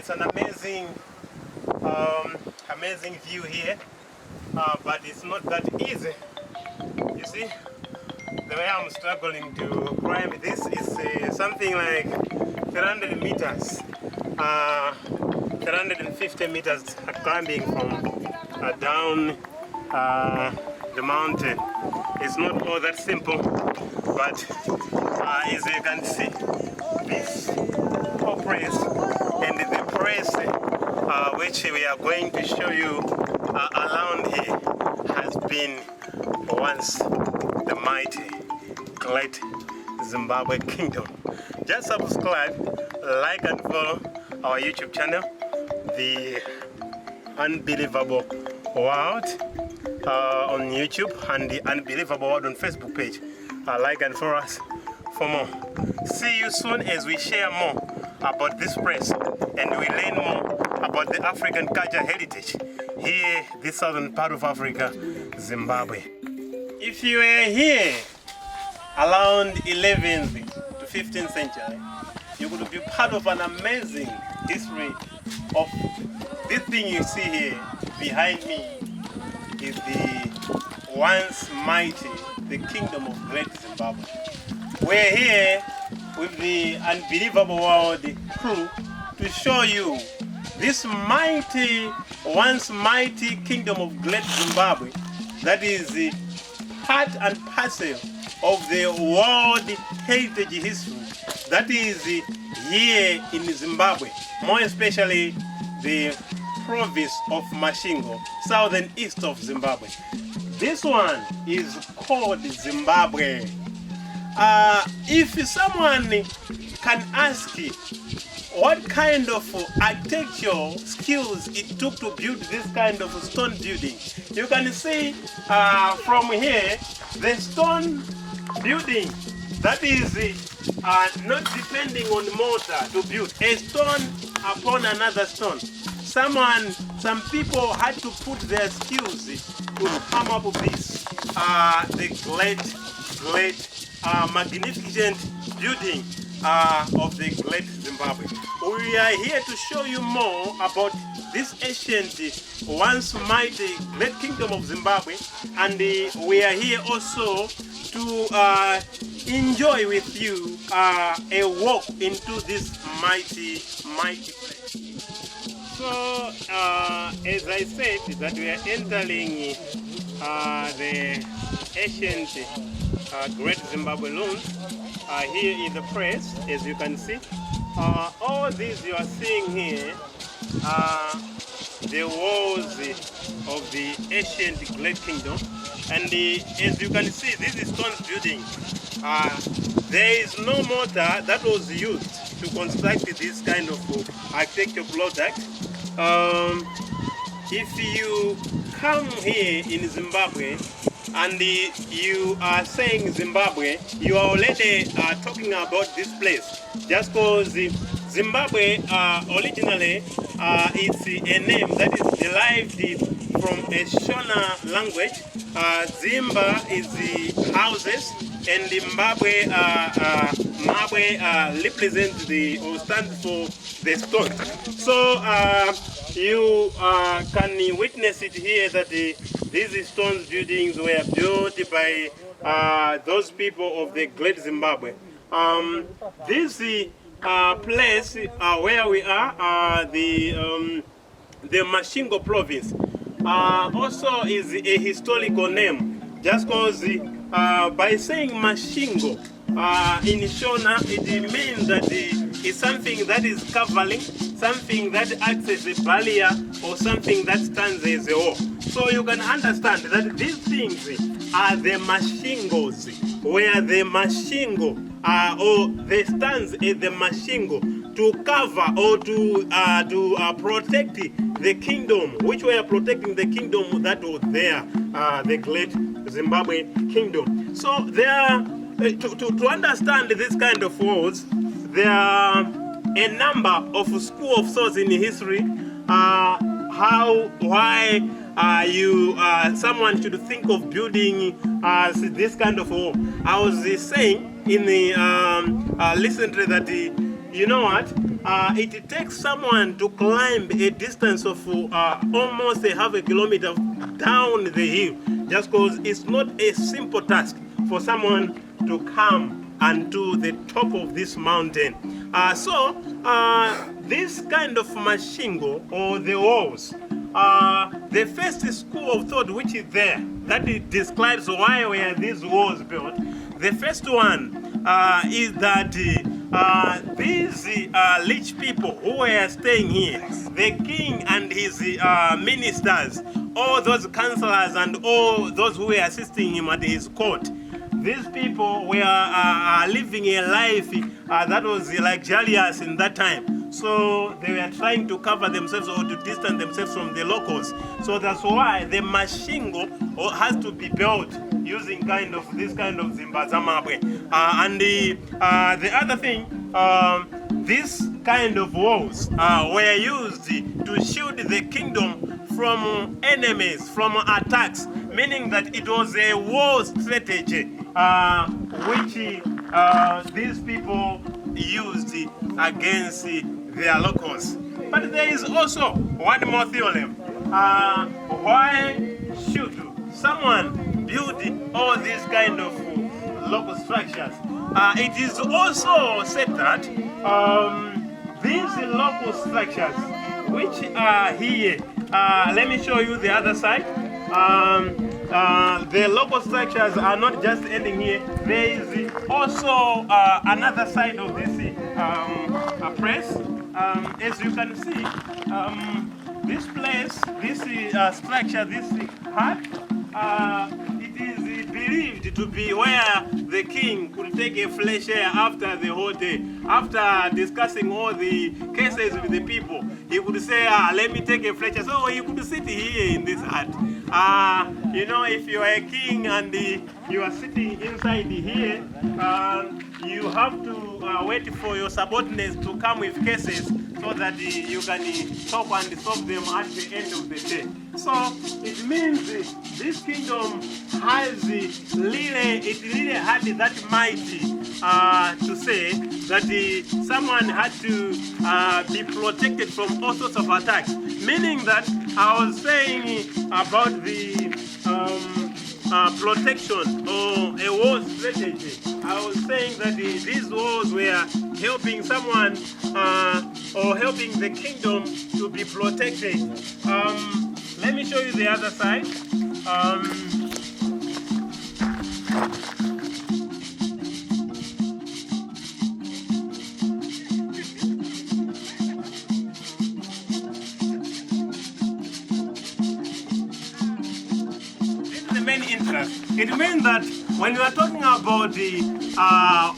it's an amazing view here, but it's not that easy. You see, the way I'm struggling to climb this is something like 300 meters, 350 meters climbing from down the mountain. It's not all that simple, but as you can see, this whole place and the place which we are going to show you around here has been once the mighty, great Zimbabwe kingdom. Just subscribe, like and follow our YouTube channel, The Unbelievable World on YouTube and The Unbelievable World on Facebook page. Like and follow us for more. See you soon as we share more about this place and we learn more about the African culture heritage here, this southern part of Africa, Zimbabwe. If you were here around 11th to 15th century, you could be part of an amazing history of this thing you see here behind me is the once mighty, the kingdom of great Zimbabwe. We're here with the Unbelievable World crew to show you this mighty, once mighty kingdom of great Zimbabwe that is part and parcel of the world heritage history that is here in Zimbabwe, more especially the province of Masvingo, southern east of Zimbabwe. This one is called Zimbabwe. If someone can ask what kind of architectural skills it took to build this kind of stone building, you can see from here the stone building that is not depending on mortar to build a stone upon another stone. Some people had to put their skills to come up with this, the great, magnificent building of the great Zimbabwe. We are here to show you more about this ancient, once mighty, great kingdom of Zimbabwe, and we are here also to enjoy with you a walk into this mighty place. So, as I said, that we are entering the ancient great Zimbabwe ruins. Here is the place, as you can see. All these you are seeing here are the walls of the ancient great kingdom. And as you can see, this is stone building. There is no mortar that was used to construct this kind of architectural product. If you come here in Zimbabwe and you are saying Zimbabwe, you are already talking about this place. Just because Zimbabwe originally it's a name that is derived from a Shona language. Zimba is the houses, and Zimbabwe Mabwe represents the or stands for the stone. So you can witness it here that these stone buildings were built by those people of the great Zimbabwe. This place where we are, the Masvingo province, also is a historical name. Just because by saying Masvingo in Shona, it means that it's something that is covering, something that acts as a barrier, or something that stands as a wall. So you can understand that these things are the Masvingos, where the Masvingo or they stands as the Masvingo to cover or to protect the kingdom, which were protecting the kingdom that was there, the great Zimbabwe kingdom. So there are, to understand this kind of walls, there are a number of school of thoughts in history, why someone should think of building this kind of wall. I was saying in the recently that you know what, it takes someone to climb a distance of almost a half a kilometer down the hill, just because it's not a simple task for someone to come and to the top of this mountain. This kind of mashingo, or the walls, the first school of thought which is there, that it describes why were these walls built. The first one is that these rich people who were staying here, the king and his ministers, all those counselors and all those who were assisting him at his court, these people were living a life that was luxurious in that time. So they were trying to cover themselves or to distance themselves from the locals. So that's why the mashingo has to be built using this kind of Zimbabwe. And the other thing, this kind of walls were used to shield the kingdom from enemies, from attacks, meaning that it was a war strategy which these people used against their locals. But there is also one more theorem. Why should someone build all these kind of local structures? It is also said that these local structures which are here, let me show you the other side. The local structures are not just ending here. There is also another side of this press. As you can see, this place, this structure, this hut, it is believed to be where the king could take a fresh air after the whole day. After discussing all the cases with the people, he would say, let me take a fresh air. So he could sit here in this hut. You know, if you are a king and you are sitting inside here, you have to wait for your subordinates to come with cases so that you can talk and solve them at the end of the day. So it means this kingdom has really had that might to say that someone had to be protected from all sorts of attacks. Meaning that I was saying about the protection or a war strategy. I was saying that these wars were helping someone or helping the kingdom to be protected. Let me show you the other side. Interest. It means that when you are talking about the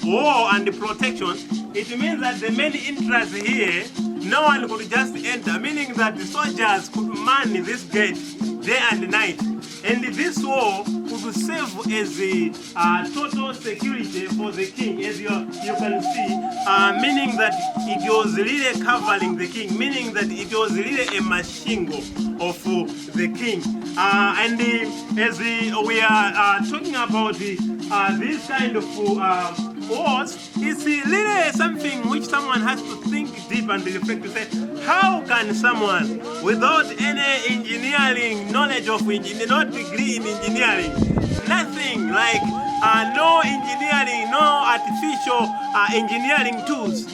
war and the protection, it means that the main interest here, no one could just enter, meaning that the soldiers could man this gate day and night. And this war could serve as a total security for the king, as you can see, meaning that it was really covering the king, meaning that it was really a machingo of the king. And as we are talking about this kind of wars, it's really something which someone has to think deep and reflect to say, how can someone without any engineering knowledge of engineering, not degree in engineering, nothing like no engineering, no artificial engineering tools,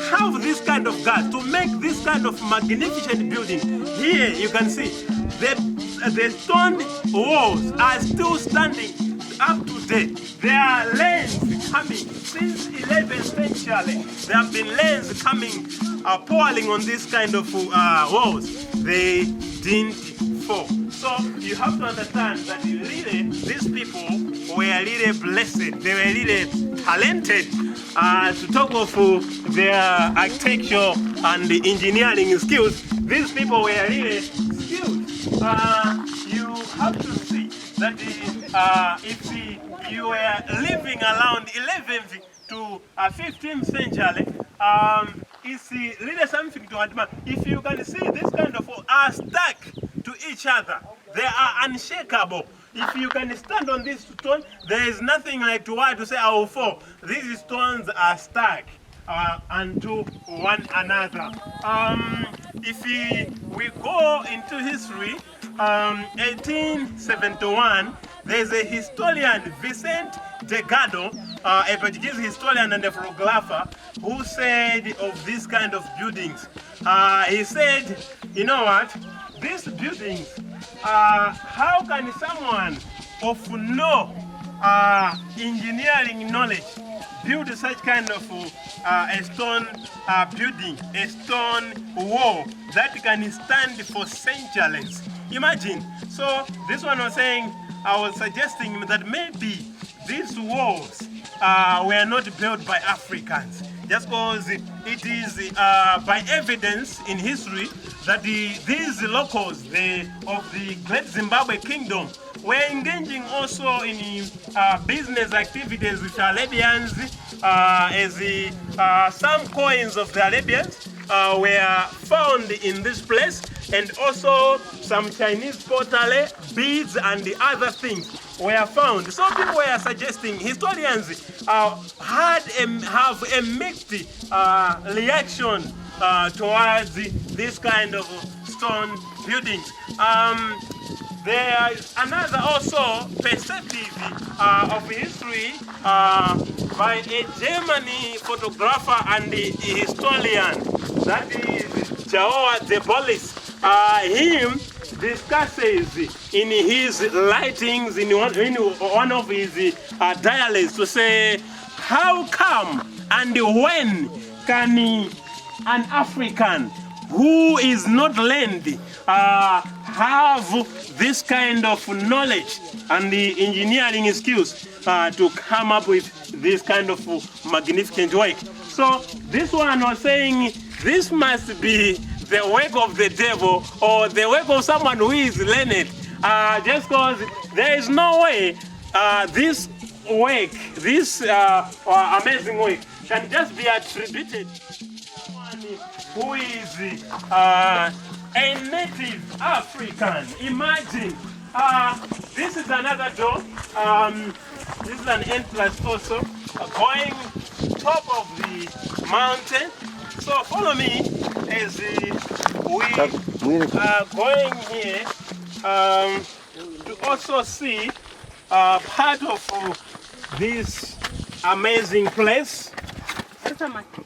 have this kind of gas to make this kind of magnificent building? Here you can see the stone walls are still standing up to date. There are lanes coming since 11th century. There have been lanes coming, pouring on this kind of walls. They didn't fall. So you have to understand that really these people were really blessed. They were really talented. To talk of their architecture and the engineering skills, these people were really skilled. You have to see that if you were living around 11th to 15th century, it's really something to admire. If you can see this kind of are stuck to each other, they are unshakable. If you can stand on this stone, there is nothing like to say I will fall. These stones are stuck. unto one another. If we go into history, 1871, there's a historian, Vicente Delgado, a Portuguese historian and a photographer, who said of these kind of buildings, he said, you know what, these buildings, how can someone of no engineering knowledge build such kind of a stone building, a stone wall that can stand for centuries? Imagine. So this one was saying, I was suggesting that maybe these walls were not built by Africans, just because it is by evidence in history that these locals of the great Zimbabwe kingdom were engaging also in business activities with Arabians, as some coins of the Arabians were found in this place, and also some Chinese pottery, beads, and the other things were found. So people were suggesting, historians have a mixed reaction towards this kind of stone buildings. There is another also perspective of history by a German photographer and historian, that is Jaoa de Bolis. Him discusses in his writings, in one of his diaries, to say, how come and when can an African who is not learned have this kind of knowledge and the engineering skills to come up with this kind of magnificent work? So this one was saying, this must be the work of the devil or the work of someone who is learned, just because there is no way this work, this amazing work, can just be attributed to someone who is a native African. Imagine, this is another door. This is an entrance also, going top of the mountain. So follow me as we are going here to also see part of this amazing place.